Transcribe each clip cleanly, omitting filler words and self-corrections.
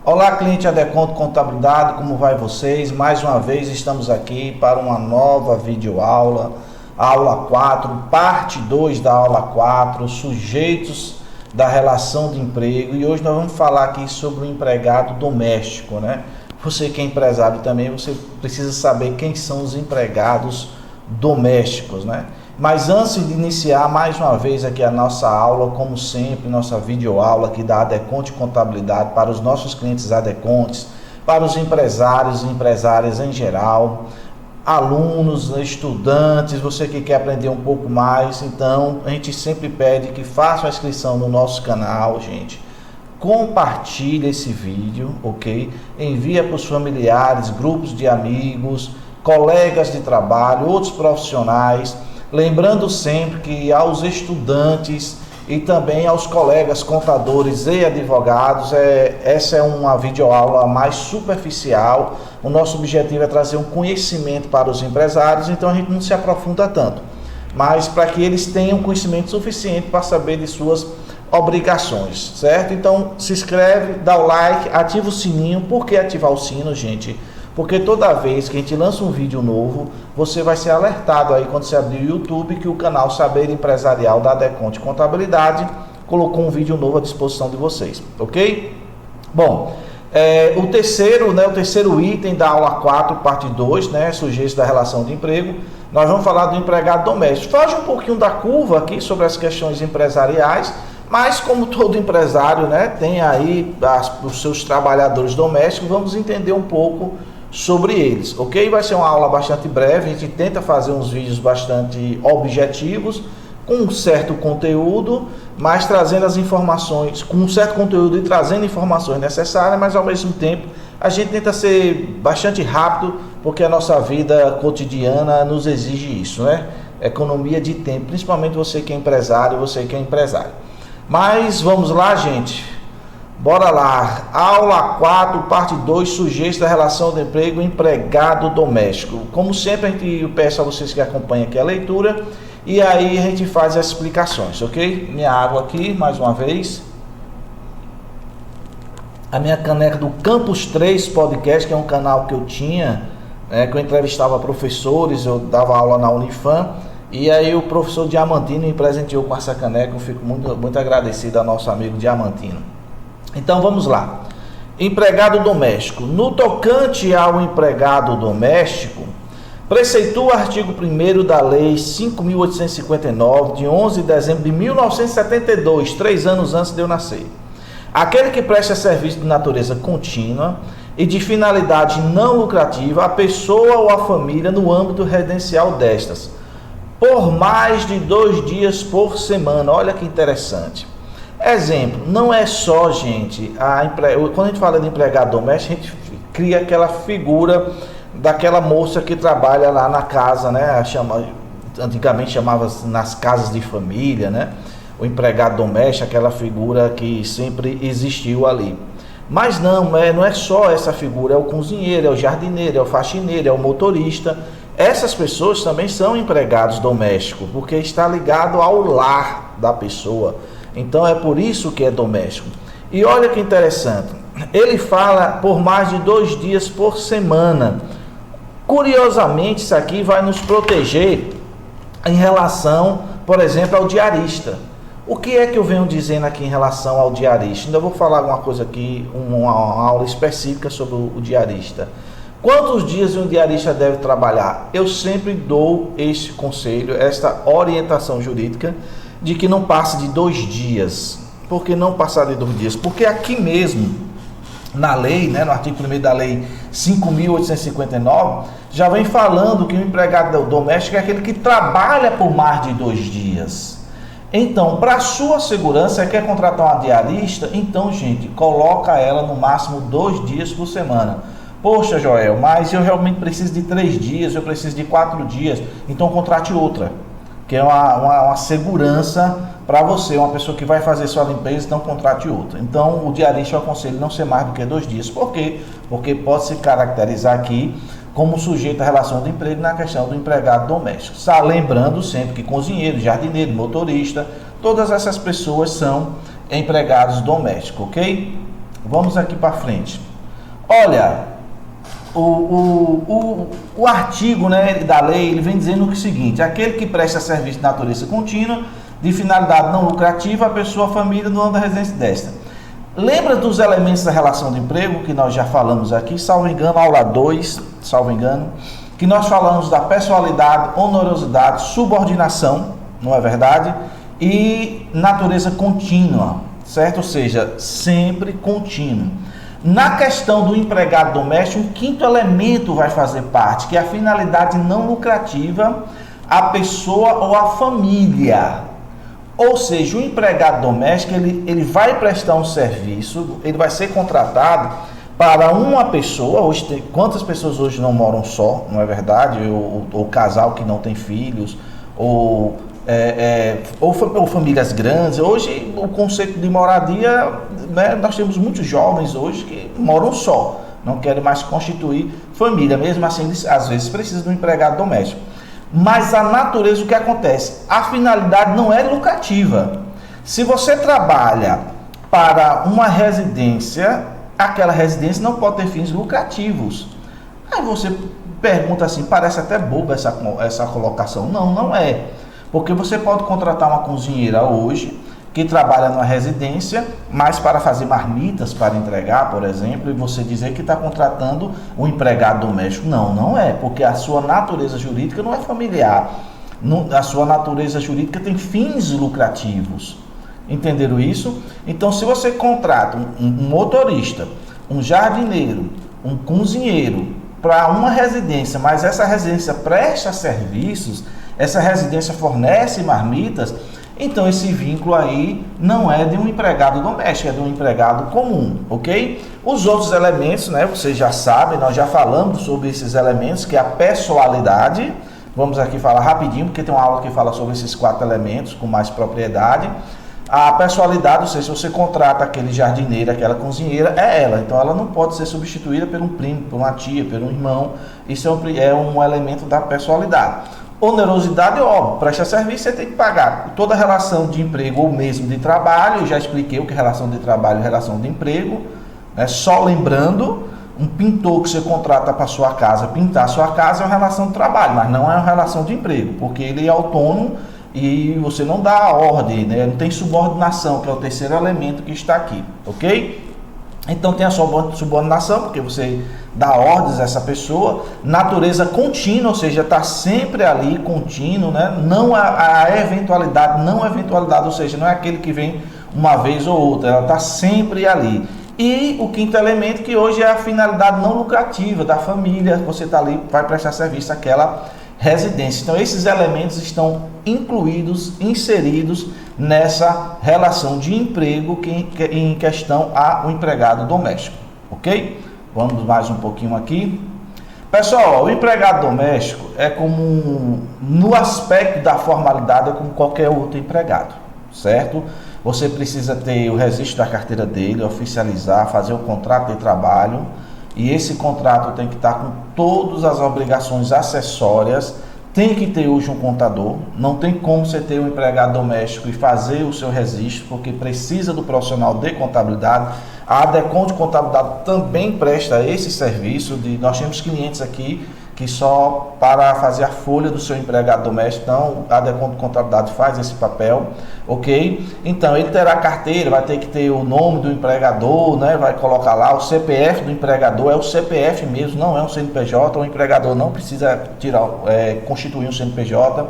Olá, cliente Adeconto Contabilidade, como vai vocês? Mais uma vez estamos aqui para uma nova videoaula, aula 4, parte 2 da aula 4, sujeitos da relação de emprego, e hoje nós vamos falar aqui sobre o empregado doméstico, né? Você que é empresário também, você precisa saber quem são os empregados domésticos, né? Mas antes de iniciar mais uma vez aqui a nossa aula, como sempre, nossa videoaula aqui da Adeconto Contabilidade para os nossos clientes Adecontes, para os empresários e empresárias em geral, alunos, estudantes, você que quer aprender um pouco mais, então a gente sempre pede que faça a inscrição no nosso canal, gente. Compartilhe esse vídeo, ok? Envia para os familiares, grupos de amigos, colegas de trabalho, outros profissionais. Lembrando sempre que aos estudantes e também aos colegas contadores e advogados, essa é uma videoaula mais superficial. O nosso objetivo é trazer um conhecimento para os empresários, então a gente não se aprofunda tanto, mas para que eles tenham conhecimento suficiente para saber de suas obrigações, certo? Então se inscreve, dá o like, ativa o sininho. Por que ativar o sino, gente? Porque toda vez que a gente lança um vídeo novo, você vai ser alertado aí quando você abrir o YouTube que o canal Saber Empresarial da Adeconto Contabilidade colocou um vídeo novo à disposição de vocês, ok? Bom, o terceiro item da aula 4, parte 2, né, sujeitos da relação de emprego, nós vamos falar do empregado doméstico. Foge um pouquinho da curva aqui sobre as questões empresariais, mas como todo empresário, né, tem aí os seus trabalhadores domésticos, vamos entender um pouco sobre eles, ok? Vai ser uma aula bastante breve, a gente tenta fazer uns vídeos bastante objetivos, com um certo conteúdo, mas trazendo as informações, com um certo conteúdo e trazendo informações necessárias, mas ao mesmo tempo a gente tenta ser bastante rápido, porque a nossa vida cotidiana nos exige isso, né? Economia de tempo, principalmente você que é empresário, Mas vamos lá, gente. Bora lá, aula 4, parte 2, sujeitos da relação de emprego, empregado doméstico. Como sempre, eu peço a vocês que acompanhem aqui a leitura e aí a gente faz as explicações, ok? Minha água aqui, mais uma vez. A minha caneca do Campus 3 Podcast, que é um canal que eu tinha, que eu entrevistava professores, eu dava aula na Unifam, e aí o professor Diamantino me presenteou com essa caneca. Eu fico muito agradecido ao nosso amigo Diamantino. Então vamos lá, empregado doméstico. No tocante ao empregado doméstico, preceitua o artigo 1º da Lei 5.859, de 11 de dezembro de 1972, 3 anos antes de eu nascer. Aquele que presta serviço de natureza contínua e de finalidade não lucrativa à pessoa ou à família no âmbito residencial destas, por mais de 2 dias por semana. Olha que interessante. Exemplo, não é só, gente, quando a gente fala de empregado doméstico, a gente cria aquela figura daquela moça que trabalha lá na casa, né? Antigamente chamava nas casas de família, né? O empregado doméstico, aquela figura que sempre existiu ali. Mas não é só essa figura, é o cozinheiro, é o jardineiro, é o faxineiro, é o motorista. Essas pessoas também são empregados domésticos, porque está ligado ao lar da pessoa. Então é por isso que é doméstico. E olha que interessante, ele fala por mais de 2 dias por semana. Curiosamente, isso aqui vai nos proteger em relação, por exemplo, ao diarista. O que é que eu venho dizendo aqui em relação ao diarista? Ainda vou falar alguma coisa aqui, uma aula específica sobre o diarista. Quantos dias um diarista deve trabalhar? Eu sempre dou este conselho, esta orientação jurídica, de que não passe de 2 dias. Por que não passar de 2 dias? Porque aqui mesmo, na lei, né, no artigo 1º da Lei 5.859, já vem falando que o empregado doméstico é aquele que trabalha por mais de 2 dias. Então, para sua segurança, quer contratar uma diarista? Então, gente, coloca ela no máximo 2 dias por semana. Poxa, Joel, mas eu realmente preciso de 3 dias, eu preciso de 4 dias. Então, contrate outra, que é uma segurança para você, uma pessoa que vai fazer sua limpeza, então contrate outra. Então, o diarista eu aconselho não ser mais do que 2 dias. Por quê? Porque pode se caracterizar aqui como sujeito à relação de emprego na questão do empregado doméstico. Lembrando sempre que cozinheiro, jardineiro, motorista, todas essas pessoas são empregados domésticos, ok? Vamos aqui para frente. Olha, o artigo, né, da lei, ele vem dizendo o seguinte: aquele que presta serviço de natureza contínua, de finalidade não lucrativa, a pessoa, a família, no âmbito da residência desta. Lembra dos elementos da relação de emprego que nós já falamos aqui, salvo engano, aula 2, salvo engano, que nós falamos da pessoalidade, onerosidade, subordinação, não é verdade? E natureza contínua, certo? Ou seja, sempre contínuo. Na questão do empregado doméstico, um quinto elemento vai fazer parte, que é a finalidade não lucrativa, a pessoa ou a família. Ou seja, o empregado doméstico, ele vai prestar um serviço, ele vai ser contratado para uma pessoa. Hoje quantas pessoas hoje não moram só, não é verdade? Ou casal que não tem filhos, ou famílias grandes. Hoje o conceito de moradia, né, nós temos muitos jovens hoje que moram só, não querem mais constituir família, mesmo assim eles, às vezes precisam de um empregado doméstico. Mas a natureza, o que acontece? A finalidade não é lucrativa. Se você trabalha para uma residência, aquela residência não pode ter fins lucrativos. Aí você pergunta assim, parece até boba essa colocação. Não, não é. Porque você pode contratar uma cozinheira hoje, que trabalha numa residência, mas para fazer marmitas para entregar, por exemplo, e você dizer que está contratando um empregado doméstico. Não, não é, porque a sua natureza jurídica não é familiar. A sua natureza jurídica tem fins lucrativos. Entenderam isso? Então, se você contrata um motorista, um jardineiro, um cozinheiro para uma residência, mas essa residência presta serviços, essa residência fornece marmitas, então esse vínculo aí não é de um empregado doméstico, é de um empregado comum, ok? Os outros elementos, né, vocês já sabem, nós já falamos sobre esses elementos, que é a pessoalidade. Vamos aqui falar rapidinho, porque tem uma aula que fala sobre esses 4 elementos com mais propriedade. A pessoalidade, ou seja, se você contrata aquele jardineiro, aquela cozinheira, é ela. Então ela não pode ser substituída por um primo, por uma tia, por um irmão. Isso é um elemento da pessoalidade. Onerosidade, óbvio, presta serviço, você tem que pagar. Toda relação de emprego ou mesmo de trabalho, eu já expliquei o que é relação de trabalho e relação de emprego, né? Só lembrando, um pintor que você contrata para sua casa, pintar a sua casa, é uma relação de trabalho, mas não é uma relação de emprego, porque ele é autônomo e você não dá a ordem, né? Não tem subordinação, que é o terceiro elemento que está aqui, ok? Então tem a subordinação, porque você dá ordens a essa pessoa. Natureza contínua, ou seja, está sempre ali, contínuo, né? Não a eventualidade, ou seja, não é aquele que vem uma vez ou outra, ela está sempre ali. E o quinto elemento, que hoje é a finalidade não lucrativa da família, você está ali, vai prestar serviço àquela residência. Então esses elementos estão incluídos, inseridos nessa relação de emprego que em questão a um empregado doméstico, ok? Vamos mais um pouquinho aqui. Pessoal, o empregado doméstico é como, no aspecto da formalidade, é como qualquer outro empregado, certo? Você precisa ter o registro da carteira dele, oficializar, fazer o contrato de trabalho, e esse contrato tem que estar com todas as obrigações acessórias. Tem que ter hoje um contador, não tem como você ter um empregado doméstico e fazer o seu registro, porque precisa do profissional de contabilidade. A ADECOM de contabilidade também presta esse serviço. Nós temos clientes aqui que só para fazer a folha do seu empregado doméstico, então a ADECOM de contabilidade faz esse papel, ok? Então ele terá carteira, vai ter que ter o nome do empregador, né? Vai colocar lá o CPF do empregador, é o CPF mesmo, não é um CNPJ, o empregador não precisa constituir um CNPJ.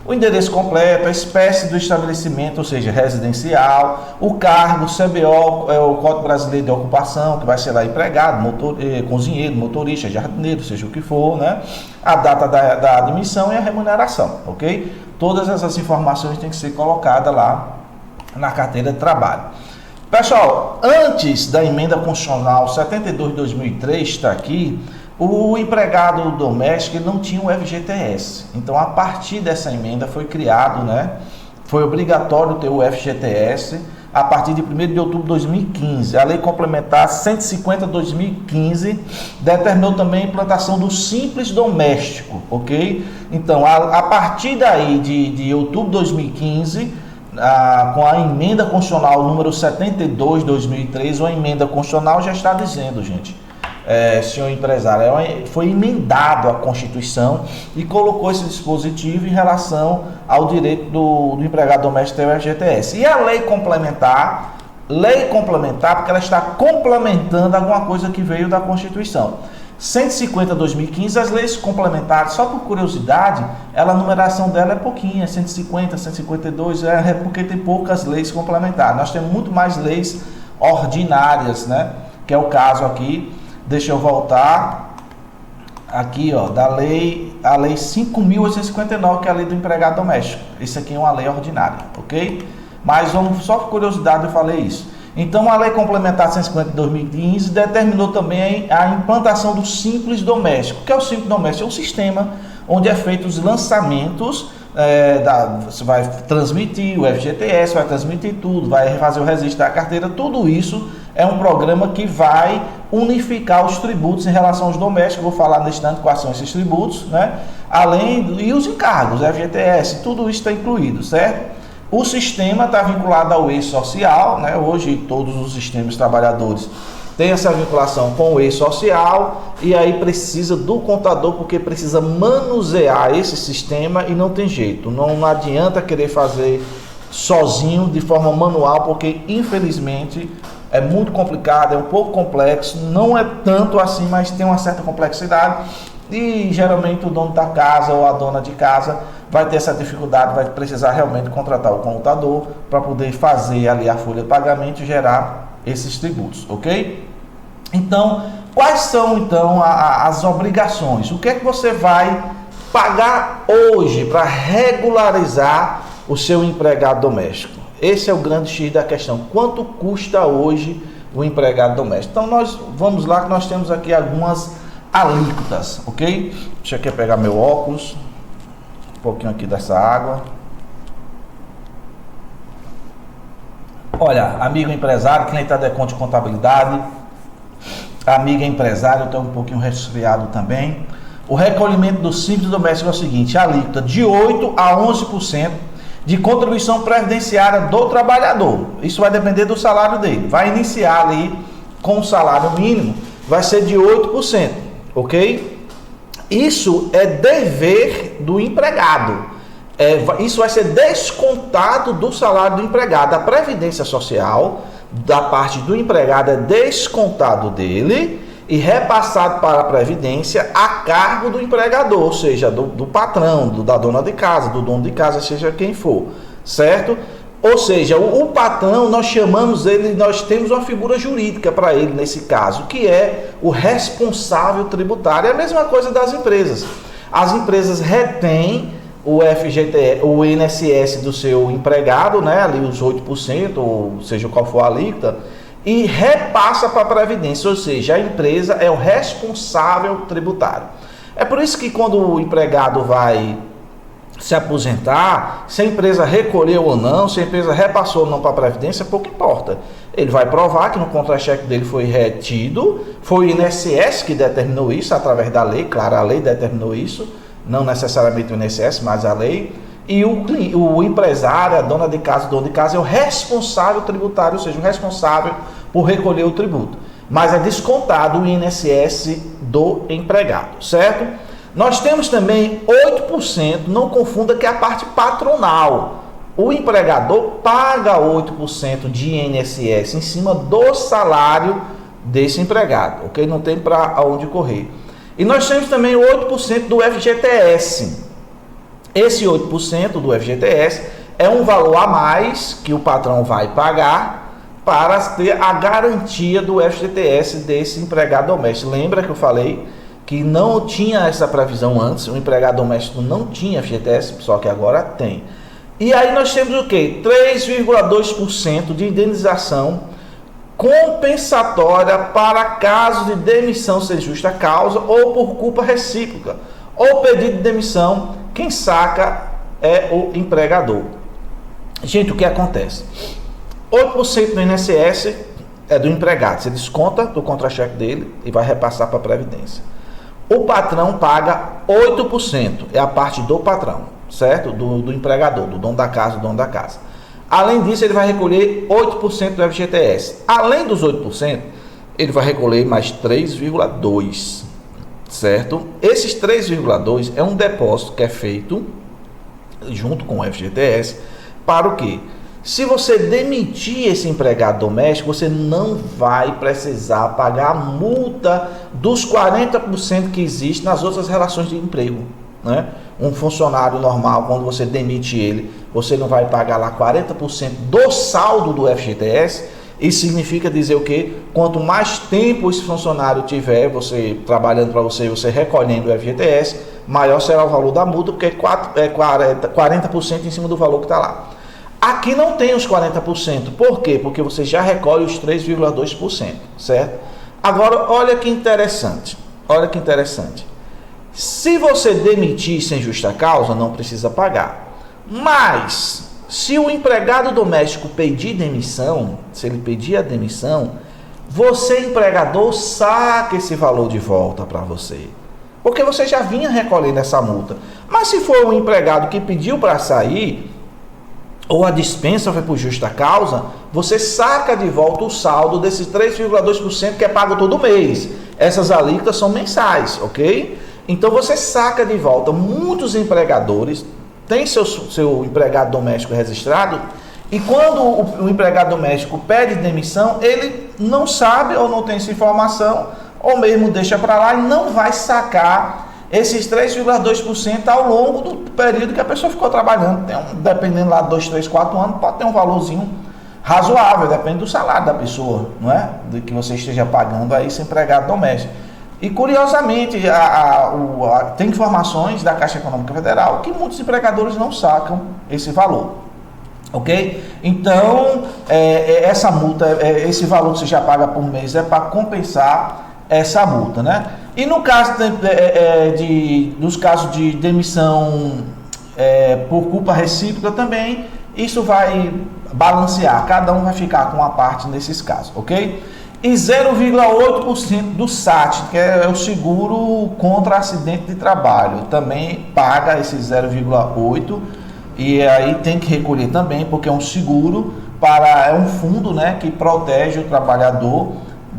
O endereço completo, a espécie do estabelecimento, ou seja, residencial, o cargo, o CBO, o Código Brasileiro de Ocupação, que vai ser lá empregado, cozinheiro, motorista, jardineiro, seja o que for, né? A data da admissão e a remuneração, ok? Todas essas informações têm que ser colocadas lá na carteira de trabalho. Pessoal, antes da emenda constitucional 72 de 2003, está aqui, o empregado doméstico não tinha o FGTS. Então, a partir dessa emenda foi criado, né? Foi obrigatório ter o FGTS a partir de 1º de outubro de 2015. A Lei Complementar 150 de 2015 determinou também a implantação do Simples Doméstico, ok? Então, a partir daí de outubro de 2015, com a emenda constitucional número 72 de 2003, uma emenda constitucional já está dizendo, gente, senhor empresário, foi emendado a Constituição e colocou esse dispositivo em relação ao direito do empregado doméstico ter o FGTS. E a lei complementar, porque ela está complementando alguma coisa que veio da Constituição. 150 2015, as leis complementares, só por curiosidade, a numeração dela é pouquinha, 150, 152, porque tem poucas leis complementares. Nós temos muito mais leis ordinárias, né? Que é o caso aqui. Deixa eu voltar aqui, ó, a lei 5.859, que é a lei do empregado doméstico. Isso aqui é uma lei ordinária, ok? Mas só por curiosidade eu falei isso. Então, a Lei Complementar 150 de 2015 determinou também a implantação do Simples Doméstico. O que é o Simples Doméstico? É um sistema onde é feito os lançamentos, você vai transmitir o FGTS, vai transmitir tudo, vai fazer o registro da carteira, tudo isso é um programa que vai unificar os tributos em relação aos domésticos. Vou falar neste instante quais são esses tributos, né? E os encargos, FGTS, tudo isso está incluído, certo? O sistema está vinculado ao e-social, né? Hoje todos os sistemas trabalhadores têm essa vinculação com o e-social, e aí precisa do contador, porque precisa manusear esse sistema e não tem jeito. Não adianta querer fazer sozinho, de forma manual, porque infelizmente é muito complicado, é um pouco complexo, não é tanto assim, mas tem uma certa complexidade. E geralmente o dono da casa ou a dona de casa vai ter essa dificuldade, vai precisar realmente contratar o contador para poder fazer ali a folha de pagamento e gerar esses tributos, ok? Então, quais são então as obrigações? O que é que você vai pagar hoje para regularizar o seu empregado doméstico? Esse é o grande X da questão. Quanto custa hoje o empregado doméstico? Então, nós vamos lá, que nós temos aqui algumas alíquotas, ok? Deixa eu pegar meu óculos, um pouquinho aqui dessa água. Olha, amigo empresário, cliente da Deconte Contabilidade, amiga empresário, eu estou um pouquinho resfriado também. O recolhimento do Simples Doméstico é o seguinte: a alíquota de 8% a 11% de contribuição previdenciária do trabalhador. Isso vai depender do salário dele. Vai iniciar ali com o salário mínimo, vai ser de 8%. Ok? Isso é dever do empregado. Isso vai ser descontado do salário do empregado. A previdência social da parte do empregado é descontado dele e repassado para a previdência a cargo do empregador, ou seja, do patrão, da dona de casa, do dono de casa, seja quem for, certo? Ou seja, o patrão, nós chamamos ele, nós temos uma figura jurídica para ele nesse caso, que é o responsável tributário. É a mesma coisa das empresas. As empresas retêm o FGTS, o INSS do seu empregado, né, ali os 8%, ou seja, qual for a alíquota, e repassa para a Previdência, ou seja, a empresa é o responsável tributário. É por isso que quando o empregado vai se aposentar, se a empresa recolheu ou não, se a empresa repassou ou não para a Previdência, pouco importa. Ele vai provar que no contra-cheque dele foi retido, foi o INSS que determinou isso através da lei, claro, a lei determinou isso, não necessariamente o INSS, mas a lei, e o empresário, a dona de casa, o dono de casa é o responsável tributário, ou seja, o responsável por recolher o tributo. Mas é descontado o INSS do empregado, certo? Nós temos também 8%, não confunda, que é a parte patronal. O empregador paga 8% de INSS em cima do salário desse empregado, ok? Não tem para onde correr. E nós temos também 8% do FGTS. Esse 8% do FGTS é um valor a mais que o patrão vai pagar para ter a garantia do FGTS desse empregado doméstico. Lembra que eu falei que não tinha essa previsão antes, o empregado doméstico não tinha FGTS, só que agora tem. E aí nós temos o quê? 3,2% de indenização compensatória para caso de demissão sem justa causa ou por culpa recíproca, ou pedido de demissão, quem saca é o empregador. Gente, o que acontece? 8% do INSS é do empregado, você desconta do contra-cheque dele e vai repassar para a Previdência. O patrão paga 8%, é a parte do patrão, certo? Do empregador, do dono da casa, Além disso, ele vai recolher 8% do FGTS. Além dos 8%, ele vai recolher mais 3,2%, certo? Esses 3,2% é um depósito que é feito junto com o FGTS para o quê? Se você demitir esse empregado doméstico, você não vai precisar pagar a multa dos 40% que existe nas outras relações de emprego, né? Um funcionário normal, quando você demite ele, você não vai pagar lá 40% do saldo do FGTS. Isso significa dizer o quê? Quanto mais tempo esse funcionário tiver, você trabalhando para você, você recolhendo o FGTS, maior será o valor da multa, porque é 40% em cima do valor que está lá. Aqui não tem os 40%. Por quê? Porque você já recolhe os 3,2%, certo? Agora, olha que interessante. Olha que interessante. Se você demitir sem justa causa, não precisa pagar. Mas, se o empregado doméstico pedir demissão, se ele pedir a demissão, você, empregador, saca esse valor de volta para você. Porque você já vinha recolhendo essa multa. Mas se for um empregado que pediu para sair, ou a dispensa foi por justa causa, você saca de volta o saldo desses 3,2% que é pago todo mês. Essas alíquotas são mensais, ok? Então você saca de volta. Muitos empregadores têm seu empregado doméstico registrado e quando o empregado doméstico pede demissão, ele não sabe ou não tem essa informação, ou mesmo deixa para lá e não vai sacar esses 3,2% ao longo do período que a pessoa ficou trabalhando. Dependendo lá de 2, 3, 4 anos, pode ter um valorzinho razoável, depende do salário da pessoa, não é? De que você esteja pagando aí esse empregado doméstico. E curiosamente, tem informações da Caixa Econômica Federal que muitos empregadores não sacam esse valor. Ok? Então, essa multa, esse valor que você já paga por mês é para compensar essa multa, né? E no caso dos casos de demissão por culpa recíproca também, isso vai balancear, cada um vai ficar com uma parte nesses casos, ok? E 0,8% do SAT, que é o seguro contra acidente de trabalho, também paga esse 0,8%, e aí tem que recolher também, porque é um seguro, é um fundo, né, que protege o trabalhador.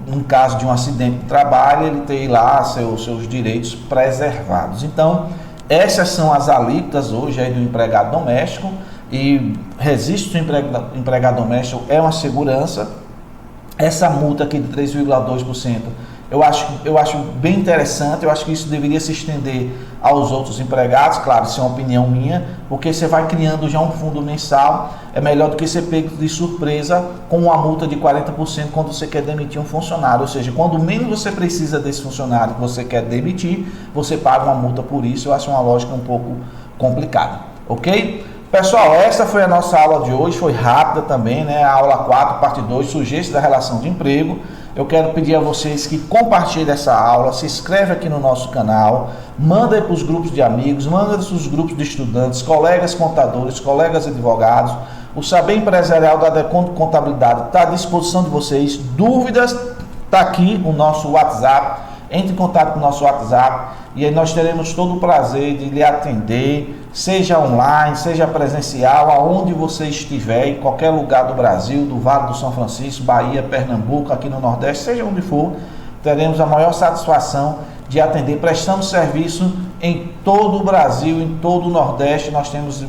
No caso de um acidente de trabalho, ele tem lá seus direitos preservados. Então, essas são as alíquotas hoje aí do empregado doméstico, e registro do empregado doméstico é uma segurança. Essa multa aqui de 3,2%, eu acho bem interessante. Eu acho que isso deveria se estender aos outros empregados, claro, isso é uma opinião minha, porque você vai criando já um fundo mensal. É melhor do que ser pego de surpresa com uma multa de 40% quando você quer demitir um funcionário. Ou seja, quando menos você precisa desse funcionário que você quer demitir, você paga uma multa por isso. Eu acho uma lógica um pouco complicada, ok? Pessoal, essa foi a nossa aula de hoje, foi rápida também, né? A aula 4, parte 2, sujeitos da relação de emprego. Eu quero pedir a vocês que compartilhem essa aula, se inscreve aqui no nosso canal, manda aí para os grupos de amigos, manda para os grupos de estudantes, colegas contadores, colegas advogados. O Saber Empresarial da Decon Contabilidade está à disposição de vocês. Dúvidas, está aqui o nosso WhatsApp. Entre em contato com o nosso WhatsApp e aí nós teremos todo o prazer de lhe atender, seja online, seja presencial, aonde você estiver, em qualquer lugar do Brasil, do Vale do São Francisco, Bahia, Pernambuco, aqui no Nordeste, seja onde for, teremos a maior satisfação de atender, prestando serviço em todo o Brasil, em todo o Nordeste. Nós temos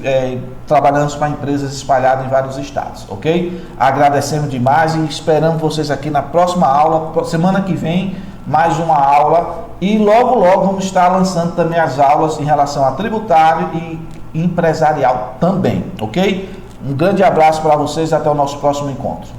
trabalhando para empresas espalhadas em vários estados, ok? Agradecemos demais e esperamos vocês aqui na próxima aula, semana que vem, mais uma aula, e logo vamos estar lançando também as aulas em relação a tributário e empresarial também, ok? Um grande abraço para vocês, até o nosso próximo encontro.